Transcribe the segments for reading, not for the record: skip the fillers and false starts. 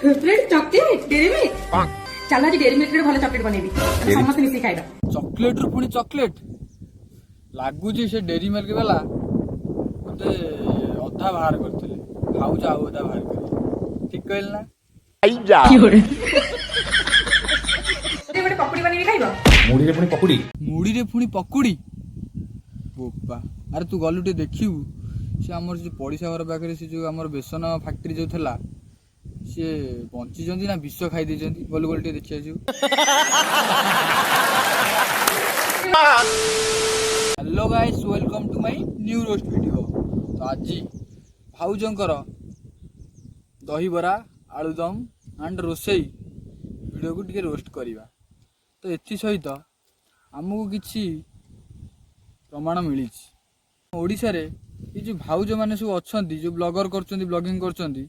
Favourite chocolate dairy milk चल आज dairy milk रे भलो चॉकलेट बनेबी समस्त मिसी खाइबा चॉकलेट रु पुणी चॉकलेट लागुची से डेरी मिल्क वाला मते अधा बाहर करथिले खाऊ जा अधा बाहर कर ठीक कहल ना आई जा ते गोटे पकोड़ी बनेबी खाइबा मुड़ी रे पुणी पकोड़ी बोपा अरे तू गलु टे देखिबू से हमर जो पड़िसा घर पाखे से जो हमर बेसन फैक्ट्री जो थला से बंची जंती ना विष खाई दे जंती गलु गलु टे देखिया जो hello guys welcome to my new roast video. तो आज भाउजंकर दही बरा आलूदम एंड रोसई वीडियो को टिके रोस्ट करिवा। तो एथि सहित आमको किछि प्रमाण मिली ओडिशा रे ये जो भाउज माने सब अच्छी जो ब्लॉगर करछन्ती ब्लॉगिंग करछन्ती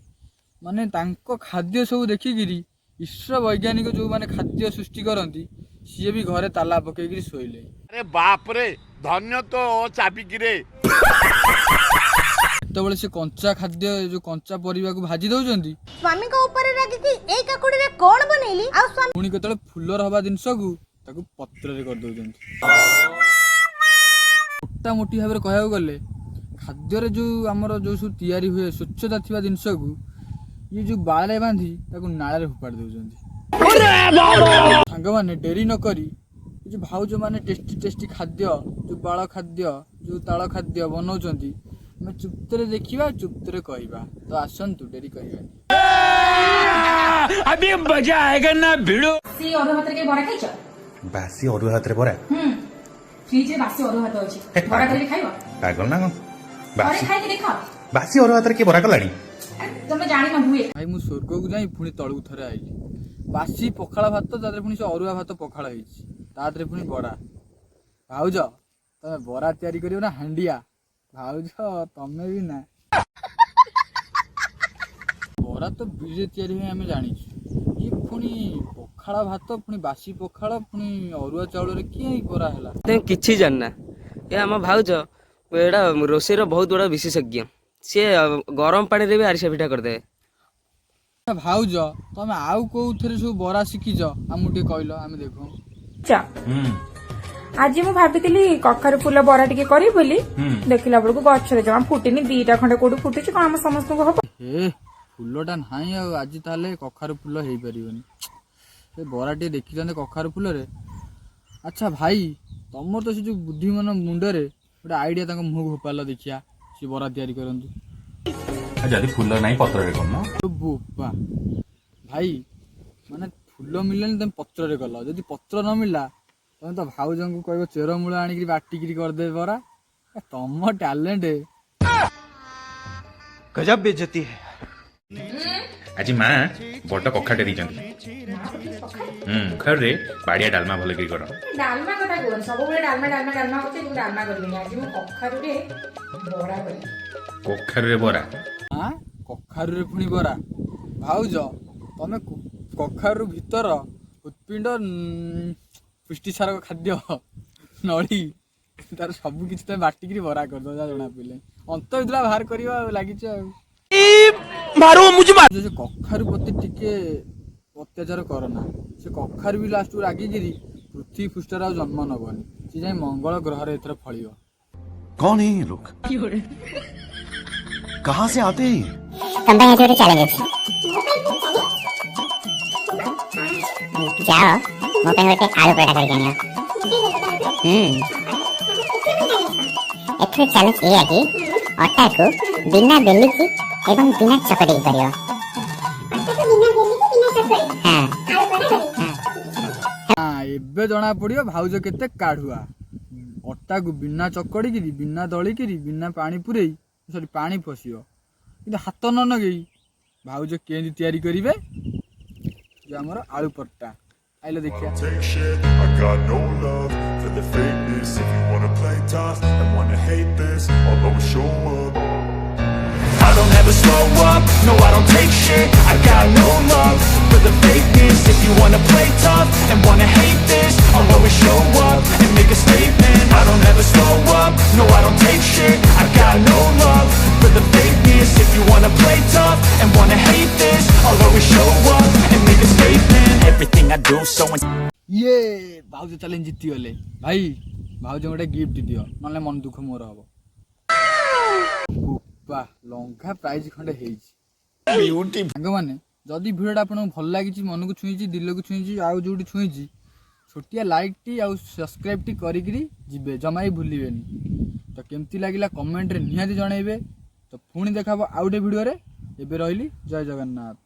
माने तांको खाद्य सब देखिकी ईश्वर वैज्ञानिक जो माने खाद्य सृष्टि करती सी भी घरे ताला पकईकि शोले। अरे बाप रे धन्य तो चाबिकी रे तबले से कंचा खाद्य जो कंचा परिबा को भाजी दउचन्ती स्वामी को ऊपर रागी कि ए काकुड़ी रे कोन बनेली आ स्वामी पुणी केतले फुलर हवा जिंस को ताकू पत्र रे कर दउचन्ती। मोटा मोटी भाबरे कहया गले खाद्य रे जो हमर जो सब तैयारी हुए स्वच्छता थिबा जिंस को ये जो बाळे बांधी ताकू नाळे रे हुपाड़ दउचन्ती। सांग माने डेरी न करी जो भाउज माने टेस्टी टेस्टी खाद्य जो बाळ खाद्य जो ताଳ खाद्य बनाउचन्ती मैं चुप्तरे देखिबा चुप्तरे कहबा। तो आसंतु डेरी कहबानी अभी मजा आएगा ना भिड़ो। सी अरुआ भात रे के बरा खाइछ बासी अरुआ हाथ रे बरा फ्रिज रे बासी अरुआ भात अछि बरा करे खाइबो पागल ना अरे खाइ के देखा बासी अरुआ हाथ रे के बरा कलानी तमे जानि न हुए भाई मु स्वर्ग को जाई पुणी तळु थरे आइली बासी पखाळा भात तादरे पुणी से अरुआ भात पखाळा ହେଇଛି तादरे पुणी बरा भाउज तमे बरा तयारी करियो ना हांडिया भाउज तमे भी ना बरा तो बिरे तयारी है हमें जानी ये पुणी पखाळा भात पुणी बासी पखाळा पुणी अरुआ चाउल रे किए बरा हला ते किछि जानना ये हम भाउज एडा रोसई रो बहुत बड़ा विशेषज्ञ से गरम पानी रे भी आरिसा पिठा कर दे। भाउज तमे आउ को थरे सब बरा सिखिज हमु टे कहलो हम देखो चा आज मु भाबितली कखारु फूल बरा टिके करी बोली देखिला बेलको गछरे जमा फुटिनी दीटा खंडे कोडु फुटिछ कोन हम समस्त को हबो हे फुलटा नाही आज ताले कखारु फुल हेई परिबनी ए बरा टे देखि जने कखारु फुल रे। अच्छा भाई तमर तो से जो बुद्धि मन मुंड रे गोटे आइडिया तांको मुह घोपाल देखिया से बरा तयारी करंतु जदी फूल नाही पत्र रे करनो तो बोपा भाई माने फूल मिलने तुम पत्र रे कल जदि पत्र न मिलला तुम तो भाउजन को कहबो चेरमूल आनिक बाटिकी कर दे बरा तम टैलेंट गजब बेइज्जती है। आज मां बड कखाटे दीचंती घर रे बाड़िया डालमा भले करी करो डालमा कथा कोन सब बेले डालमा डालमा डालमा होते तू डालमा करबी आज मु कखारु रे बरा करी कखारे रे बरा हाँ कखारु रे पुणी बरा भाउज तमे कखारु भीतर उत्पिंड पुष्टिसार खाद्य नड़ी तार सब किछि तमे बाटिकी बरा कर दो जना पइले अंत विदला बाहर करिवा लागिछ मारो मुझे मार जो कखारु प्रति टिके अत्याचार करना से कखारु भी लास्ट रागी गिरी पृथ्वी पृष्ठर आ जन्म नबनी से जाई मंगल ग्रह रे एथर फळियो। कौन है ये लोग कहाँ से आते हैं? तम पे गोटे चैलेंज जाओ मो पे गोटे आलू पराठा करके आनियो एथरे चैलेंज ये है कि आटा को बिना बेली की एवं बिना चकटी करियो हाँ एबे जना पड़ियो भाउज केते काढुआ अटा को बिना चकड़ी किरी बिना दली किरी बिना पानी पुरेई सॉरी पानी फसियो कि हाथ न नगेई भाउज केंदी तयारी करिवे जे हमर आलू पट्टा आइले देखिया। I got no love for the fakeness. If you wanna play tough and wanna hate this, I'll always show up. I don't ever slow up, no I don't take shit. I got no love for the fakeness. If you wanna play tough and wanna hate this, I'll always show up and make a statement. I don't ever slow up, no I don't take shit. I got no love for the fakeness. If you wanna play tough and wanna hate this, I'll always show up do. So ଇଏ ଭାଉଜ challenge ଜିତିଗଲେ। ଭାଇ ଭାଉଜ ଗୋଟେ gift ଦିଅ, ନହେଲେ ମନ ଦୁଃଖ ମୋର ହବ। ବୋପା ଲଙ୍କା ପ୍ରାଇଜ ଖଣ୍ଡେ ହେଇଛି। ସାଙ୍ଗମାନେ ଯଦି ଭିଡ଼ିଓଟା ଆପଣଙ୍କୁ ଭଲ ଲାଗିଛି, ମନକୁ ଛୁଇଁଛି, ଦିଲକୁ ଛୁଇଁଛି, ଆଉ ଯୋଉଠି ଛୁଇଁଛି, ଛୋଟିଆ ଲାଇକ୍ଟି ଆଉ ସବସ୍କ୍ରାଇବଟି କରିକିରି ଯିବେ, ଜମା ବି ଭୁଲିବେନି। ତ କେମିତି ଲାଗିଲା କମେଣ୍ଟରେ ନିହାତି ଜଣାଇବେ। ତ ପୁଣି ଦେଖାହବ ଆଉ ଗୋଟେ ଭିଡ଼ିଓରେ। ଏବେ ରହିଲି, ଜୟ ଜଗନ୍ନାଥ।